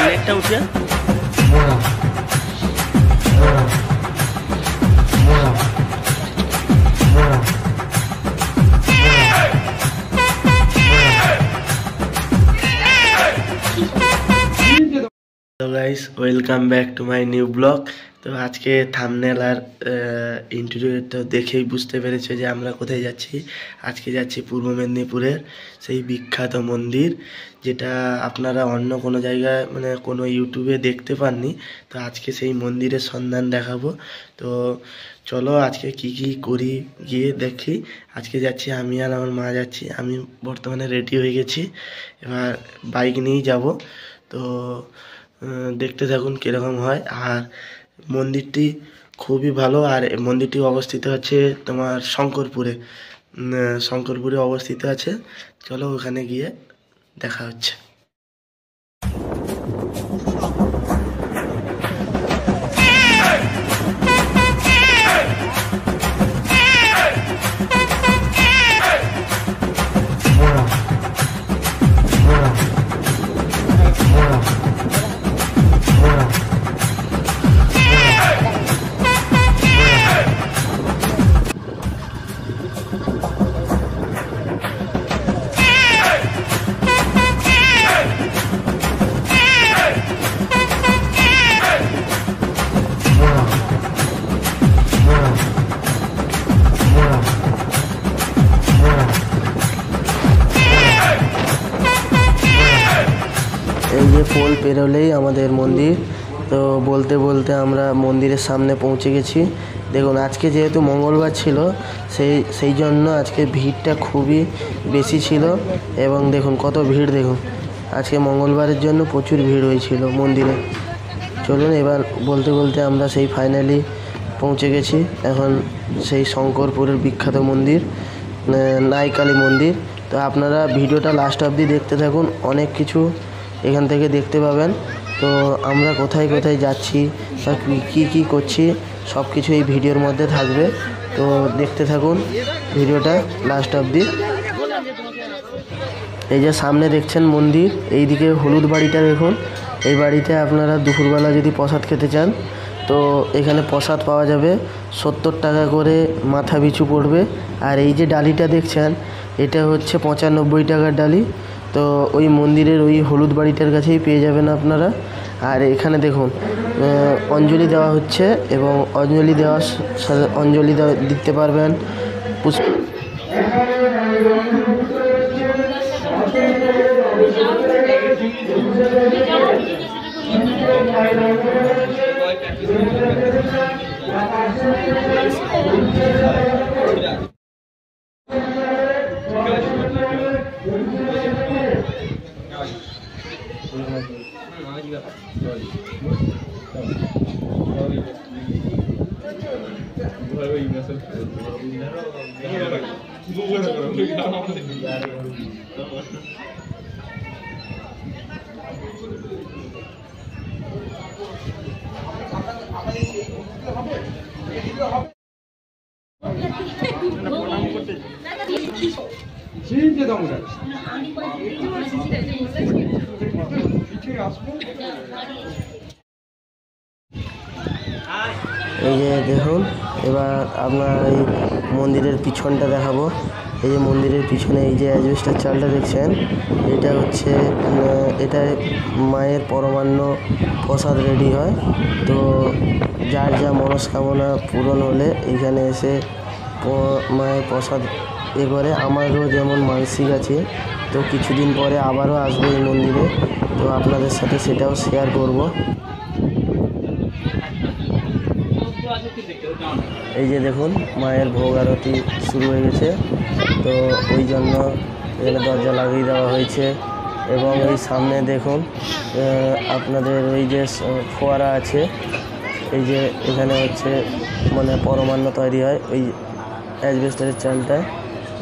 নেটটা উঠে তো guys welcome back to my new blog. তো আজকে থাম্বনেল আর ইন্টারভিউটা দেখেই বুঝতে পেরেছে যে আমরা কোথায় যাচ্ছি। আজকে যাচ্ছি পূর্ব মেদিনীপুরের সেই বিখ্যাত মন্দির, যেটা আপনারা অন্য কোনো জায়গায় মানে কোনো ইউটিউবে দেখতে পাননি। তো আজকে সেই মন্দিরের সন্ধান দেখাবো। তো চলো আজকে কি কি করি গিয়ে দেখি। আজকে যাচ্ছি আমি আর আমার মা যাচ্ছি। আমি বর্তমানে রেডি হয়ে গেছি, এবার বাইক নিয়েই যাব। তো দেখতে থাকুন কীরকম হয়। আর মন্দিরটি খুবই ভালো। আর মন্দিরটি অবস্থিত আছে তোমার শঙ্করপুরে অবস্থিত আছে। চলো ওখানে গিয়ে দেখা হচ্ছে। এই যে পোল পেরোলেই আমাদের মন্দির। তো বলতে বলতে আমরা মন্দিরের সামনে পৌঁছে গেছি। দেখুন আজকে যেহেতু মঙ্গলবার ছিল, সেই জন্য আজকে ভিড়টা খুবই বেশি ছিল। এবং দেখুন কত ভিড়, দেখুন আজকে মঙ্গলবারের জন্য প্রচুর ভিড় হয়েছিল মন্দিরে। চলুন এবার বলতে বলতে আমরা সেই ফাইনালি পৌঁছে গেছি। এখন সেই শঙ্করপুরের বিখ্যাত মন্দির নাইকালী মন্দির। তো আপনারা ভিডিওটা লাস্ট অবধি দেখতে থাকুন, অনেক কিছু এখান থেকে দেখতে পাবেন। তো আমরা কোথায় কোথায় যাচ্ছি বা কী করছি সব কিছু এই ভিডিওর মধ্যে থাকবে। তো দেখতে থাকুন ভিডিওটা লাস্ট অবধি। এই যে সামনে দেখছেন মন্দির, এইদিকে হলুদ বাড়িটা দেখুন। এই বাড়িতে আপনারা দুপুরবেলা যদি প্রসাদ খেতে চান তো এখানে প্রসাদ পাওয়া যাবে। 70 টাকা করে মাথা পিছু পড়বে। আর এই যে ডালিটা দেখছেন এটা হচ্ছে 95 টাকার ডালি। তো ওই মন্দিরের ওই হলুদ বাড়িটার কাছেই পেয়ে যাবেন আপনারা। আর এখানে দেখুন অঞ্জলি দেওয়া হচ্ছে, এবং অঞ্জলি দিতে পারবেন। এই যে দেখুন এবার আপনার এই মন্দিরের পিছনটা দেখাবো। এই যে মন্দিরের পিছনে এই যে অ্যাজবেস্টার চালটা দেখছেন, এটা হচ্ছে এটা মায়ের পরমান্ন প্রসাদ রেডি হয়। তো যার যা মনস্কামনা পূরণ হলে এখানে এসে মায়ের প্রসাদ করে। আমারও যেমন মানসিক আছে, তো কিছুদিন পরে আবারও আসবো এই মন্দিরে। তো আপনাদের সাথে সেটাও শেয়ার করব। এই যে দেখুন মায়ের ভোগ আরতি শুরু হয়ে গেছে। তো ওই জন্য এখানে দরজা লাগিয়ে দেওয়া হয়েছে। এবং এই সামনে দেখুন আপনাদের ওই যে ফোয়ারা আছে, এই যে এখানে হচ্ছে মানে পরমান্ন তৈরি হয় ওই অ্যাজবেস্টারের চালটায়।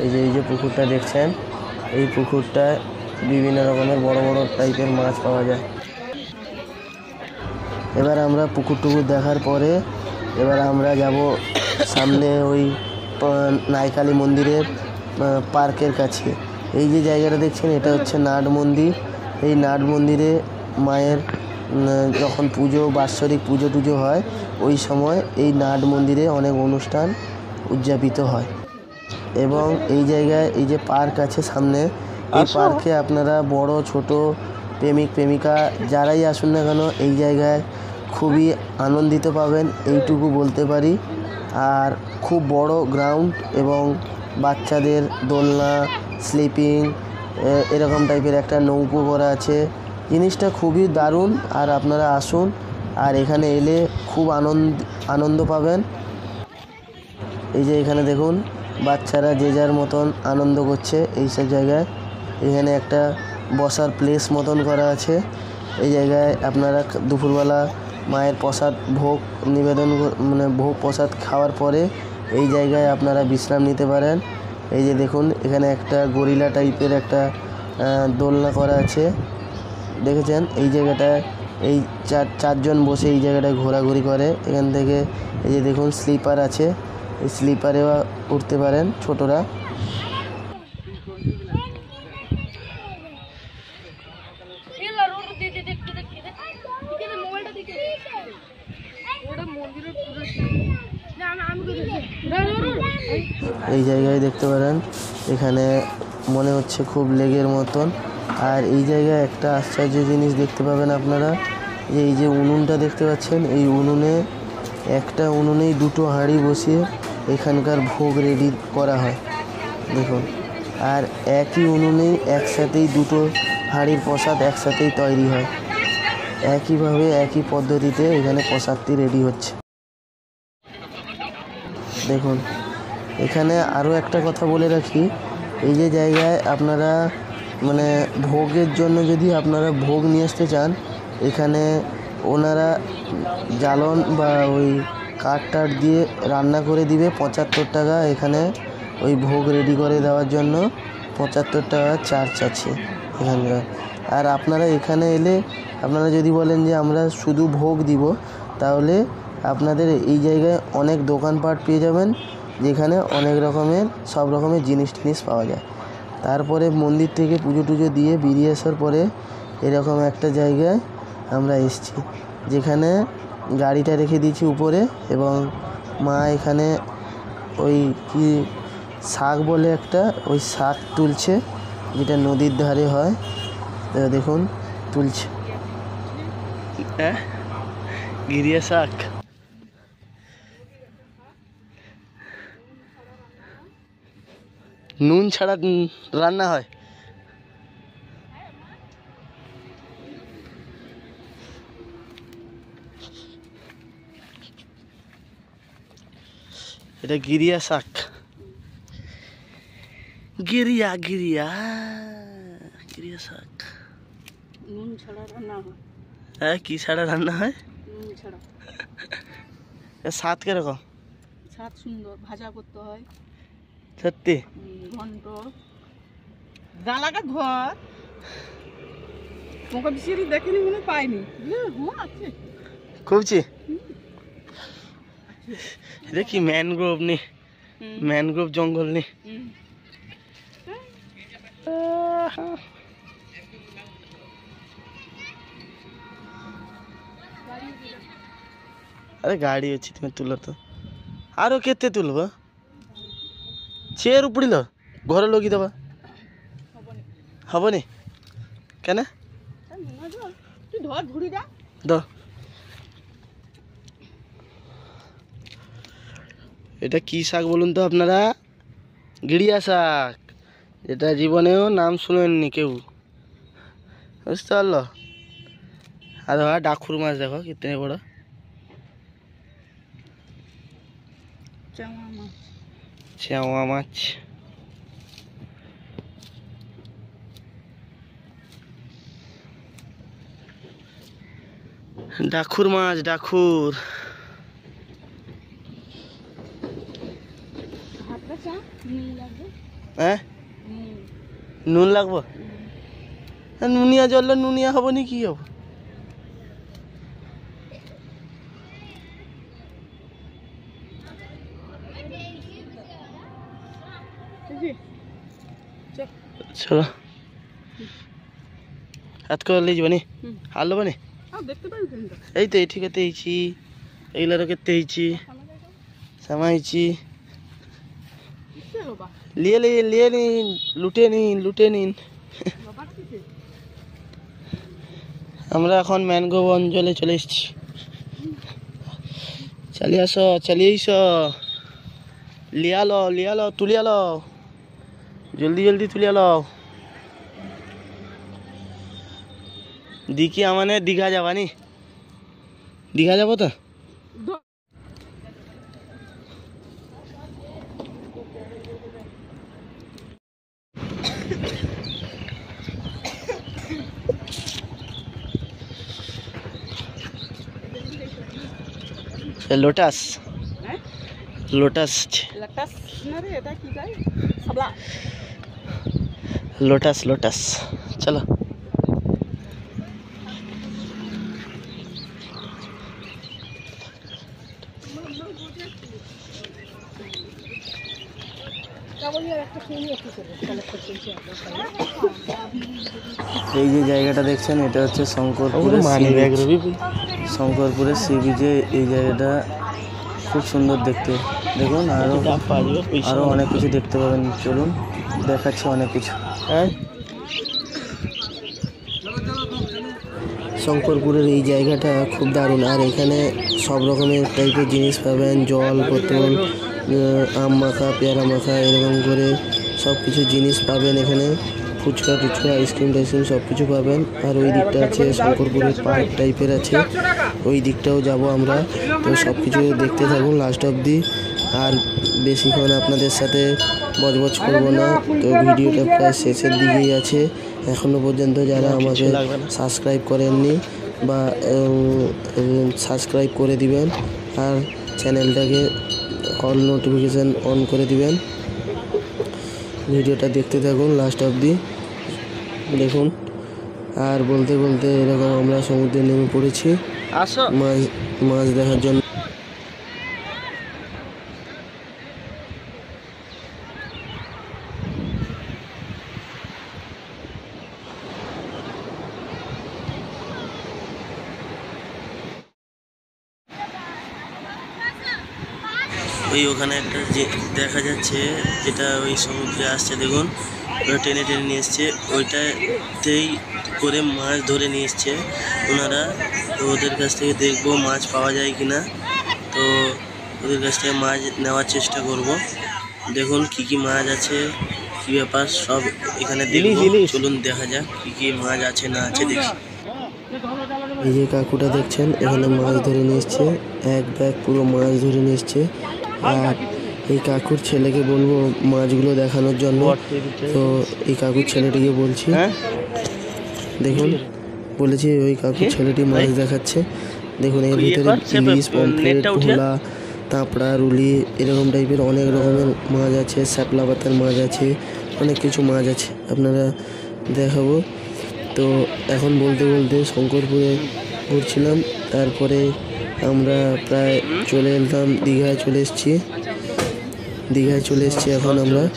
এই যে পুকুরটা দেখছেন, এই পুকুরটায় বিভিন্ন রকমের বড় বড় টাইপের মাছ পাওয়া যায়। এবার আমরা পুকুর টুকুর দেখার পরে এবার আমরা যাব সামনে ওই নাইকালী মন্দিরের পার্কের কাছে। এই যে জায়গাটা দেখছেন এটা হচ্ছে নাট মন্দির। এই নাট মন্দিরে মায়ের যখন পুজো, বাৎসরিক পুজো টুজো হয়, ওই সময় এই নাট মন্দিরে অনেক অনুষ্ঠান উদযাপিত হয়। এবং এই জায়গায় এই যে পার্ক আছে সামনে, এই পার্কে আপনারা বড় ছোট প্রেমিক প্রেমিকা যারাই আসুন না কেন এই জায়গায় খুবই আনন্দিত পাবেন, এইটুকু বলতে পারি। আর খুব বড় গ্রাউন্ড এবং বাচ্চাদের দোলনা, স্লিপিং এরকম টাইপের একটা নৌকো করা আছে। জিনিসটা খুবই দারুণ। আর আপনারা আসুন, আর এখানে এলে খুব আনন্দ পাবেন। এই যে এখানে দেখুন বাচ্চারা যে যার মতন আনন্দ করছে এইসব জায়গায়। এখানে একটা বসার প্লেস মতন করা আছে। এই জায়গায় আপনারা দুপুরবেলা মায়ের প্রসাদ ভোগ নিবেদন, মানে ভোগ প্রসাদ খাওয়ার পরে এই জায়গায় আপনারা বিশ্রাম নিতে পারেন। এই যে দেখুন এখানে একটা গরিলা টাইপের একটা দোলনা করা আছে, দেখেছেন? এই জায়গাটায় এই চারজন বসে এই জায়গাটায় ঘোরাঘুরি করে। এখান থেকে এই যে দেখুন স্লিপার আছে, এই স্লিপারেও উঠতে পারেন ছোটরা। এই জায়গায় দেখতে পারেন এখানে মনে হচ্ছে খুব লেগের মতন। আর এই জায়গায় একটা আশ্চর্য জিনিস দেখতে পাবেন আপনারা, যে এই যে উনুনটা দেখতে পাচ্ছেন, এই উনুনে একটা উনুনেই দুটো হাঁড়ি বসিয়ে এখানকার ভোগ রেডি করা হয়, দেখুন। আর একই উনুনেই একসাথেই দুটো হাঁড়ির প্রসাদ একসাথেই তৈরি হয়। একইভাবে একই পদ্ধতিতে এখানে প্রসাদটি রেডি হচ্ছে, দেখুন। এখানে আরও একটা কথা বলে রাখি, এই যে জায়গায় আপনারা মানে ভোগের জন্য যদি আপনারা ভোগ নিয়ে আসতে চান, এখানে ওনারা জ্বালন বা ওই কাঠ টাঠ দিয়ে রান্না করে দিবে 75 টাকা। এখানে ওই ভোগ রেডি করে দেওয়ার জন্য 75 টাকা চার্জ আছে এখানকার। আর আপনারা এখানে এলে আপনারা যদি বলেন যে আমরা শুধু ভোগ দিব, তাহলে আপনাদের এই জায়গায় অনেক দোকানপাট পেয়ে যাবেন, যেখানে অনেক রকমের সব রকমের জিনিস টিনিস পাওয়া যায়। তারপরে মন্দির থেকে পুজো টুজো দিয়ে বেরিয়ে আসার পরে এরকম একটা জায়গায় আমরা এসেছি, যেখানে গাড়িটা রেখে দিয়েছি উপরে, এবং মা এখানে ওই কি শাক বলে একটা, ওই শাক তুলছে, যেটা নদীর ধারে হয়, দেখুন তুলছে। হ্যাঁ, গিরিয়া শাক। নুন ছাড়া রান্না হয়। এটা গিরিয়া শাক, গিরিয়া গিরিয়া গিরিয়া শাক। নুন ছাড়া রান্না হয়। হ্যাঁ, কি ছাড়া রান্না হয়? নুন ছাড়া। স্বাদ কিরকম? স্বাদ সুন্দর, ভাজা করতে হয়। সত্যি? ঘন্ট দালাকা ঘর তোমাকে বিশিরি দেখেনি, মনে পাইনি। আছে খুবছি দেখি ম্যানগ্রোভ নি, ম্যানগ্রোভ জঙ্গল নি। আরে গাড়ি ଅଛି তুমি তুল তো, আরো কেতে তুলব? চেয়ার উপড়িল ঘরে লগিদেবা, হবনি কেন? তুই ধর ঝুড়িটা দ। এটা কি শাক বলুন তো আপনারা? গিরিয়া শাক, যেটা জীবনেও নাম শুনেননি কেউ, বুঝতে পারলো? আর ডাকুর মাছ দেখো কিতনে বড়, চেওয়া মাছ। ডাকুর মাছ, ডাকুর। হ্যাঁ, নুন লাগবো? নুনিয়া জল নুনিয়া হব নি, কি হব? বুঝি চল চলো হাত করে লিয়ে যাবানি হুম হাত লোবানি দেখতে পারি কিন্তু এই তো এঠিকে তেইছি এইগুলো তেইছি সামাইছি কিসে বাবা লিয়ে নিন লুটে নিন বাবা কিসে আমরা এখন ম্যানগ্রোভ অঞ্চলে চলে এসেছি চালিয়ে এসো লিয়ালো তুলিয়ালো জলদি তুলিয়ালো দিকি আমানে দীঘা যাবানি দীঘা যাবো তো লোটাস হ্যাঁ লোটাস লটাস না রে এটা কি গাই সাবলা লোটাস চলো এই যে জায়গাটা দেখছেন এটা হচ্ছে শঙ্করপুরের সি বিচে এই জায়গাটা খুব সুন্দর দেখতে দেখুন আরো অনেক কিছু দেখতে পাবেন চলুন দেখাচ্ছি অনেক কিছু হ্যাঁ শঙ্করপুরের এই জায়গাটা খুব দারুণ আর এখানে সব রকমের টাইপের জিনিস পাবেন জল বোতল আম মাখা পেয়ারা মাখা এরকম করে সব কিছু জিনিস পাবেন এখানে ফুচকা টুচকা আইসক্রিম টাইসক্রিম সব কিছু পাবেন আর ওই দিকটা আছে শঙ্করপুরের পার্ক টাইপের আছে ওই দিকটাও যাব আমরা তো সব কিছু দেখতে থাকুন লাস্ট অবধি আর বেশিক্ষণ আপনাদের সাথে বজবজ করব না তো ভিডিওটা প্রায় শেষের দিকেই আছে এখনও পর্যন্ত যারা আমাকে সাবস্ক্রাইব করেননি বা সাবস্ক্রাইব করে দিবেন আর চ্যানেলটাকে অল নোটিফিকেশান অন করে দিবেন ভিডিওটা দেখতে থাকুন লাস্ট অবধি দেখুন আর বলতে এরকম আমরা সমুদ্রে নেমে পড়েছি মাছ দেখার জন্য ওই ওখানে একটা যে দেখা যাচ্ছে যেটা ওই সমুদ্রে আসছে দেখুন ওটা টেনে নিয়ে এসছে ওইটাতেই করে মাছ ধরে নিয়ে এসছে ওনারা তো ওদের কাছ থেকে দেখবো মাছ পাওয়া যায় কিনা তো ওদের কাছ থেকে মাছ নেওয়ার চেষ্টা করব দেখুন কি মাছ আছে কি ব্যাপার সব এখানে দেখবো চলুন দেখা যাক কি মাছ আছে না আছে দেখি এই যে কাকুটা দেখছেন এখানে মাছ ধরে নিয়ে এসছে এক ব্যাগ পুরো মাছ ধরে নিয়ে এসছে আর এই কাকুর ছেলেকে বলবো মাছগুলো দেখানোর জন্য তো এই কাকুর ছেলেটিকে বলছি দেখুন বলেছি ওই কাকুর ছেলেটি মাছ দেখাচ্ছে দেখুন এর ভিতরে ইলিশ পমফ্রেট ভোলা তাপড়া রুলি এরকম টাইপের অনেক রকমের মাছ আছে শ্যাপলা পাতার মাছ আছে অনেক কিছু মাছ আছে আপনারা দেখাবো তো এখন বলতে শঙ্করপুরে ঘুরছিলাম তারপরে আমরা প্রায় চলে এলাম দীঘায় চলে এসেছি এখন আমরা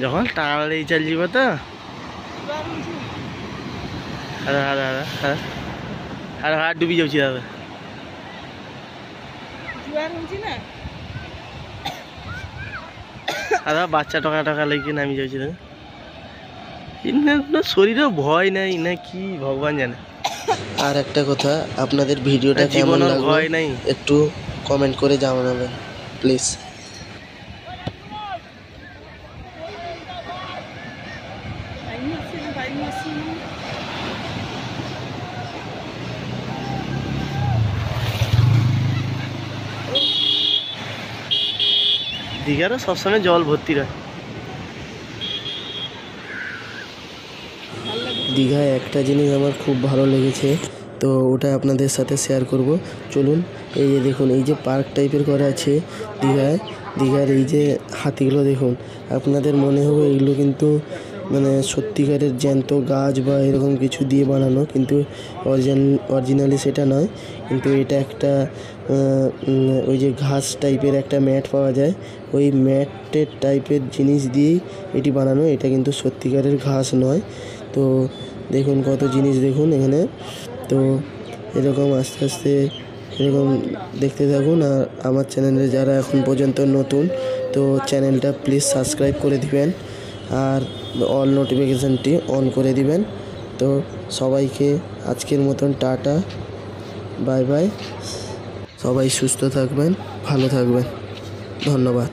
যখন টানালে চাল যাব তো হাত ডুবি যাচ্ছি দাদা দাদা বাচ্চা টাকা লেগে নামি যাচ্ছি দাদা শরীরে ভয় নাই না কি ভগবান জানে আর একটা কথা আপনাদের ভিডিওটা কেমন লাগলো ভয় নাই একটু কমেন্ট করে জানাবেন প্লিজ দীঘারও সবসময় জল ভর্তি রয় দীঘায় একটা জিনিস আমার খুব ভালো লেগেছে, তো ওটা আপনাদের সাথে শেয়ার করব। চলুন, এই যে দেখুন, এই যে পার্ক টাইপের করা আছে দীঘার এই যে হাতিগুলো দেখুন, আপনাদের মনে হবে এগুলো কিন্তু মানে সত্যিকারের জ্যান্ত গাছ বা এরকম কিছু দিয়ে বানানো, কিন্তু অরিজিনালি সেটা নয়। কিন্তু এটা একটা ওই যে ঘাস টাইপের একটা ম্যাট পাওয়া যায়, ওই ম্যাটের টাইপের জিনিস দিয়েই এটি বানানো। এটা কিন্তু সত্যিকারের ঘাস নয়। তো দেখুন কত জিনিস দেখুন এখানে। তো এরকম আস্তে আস্তে এরকম দেখতে থাকুন। আর আমার চ্যানেলে যারা এখন পর্যন্ত নতুন, তো চ্যানেলটা প্লিজ সাবস্ক্রাইব করে দিবেন আর অল নোটিফিকেশানটি অন করে দিবেন। তো সবাইকে আজকের মতন টাটা, বাই বাই। সবাই সুস্থ থাকবেন, ভালো থাকবেন, ধন্যবাদ।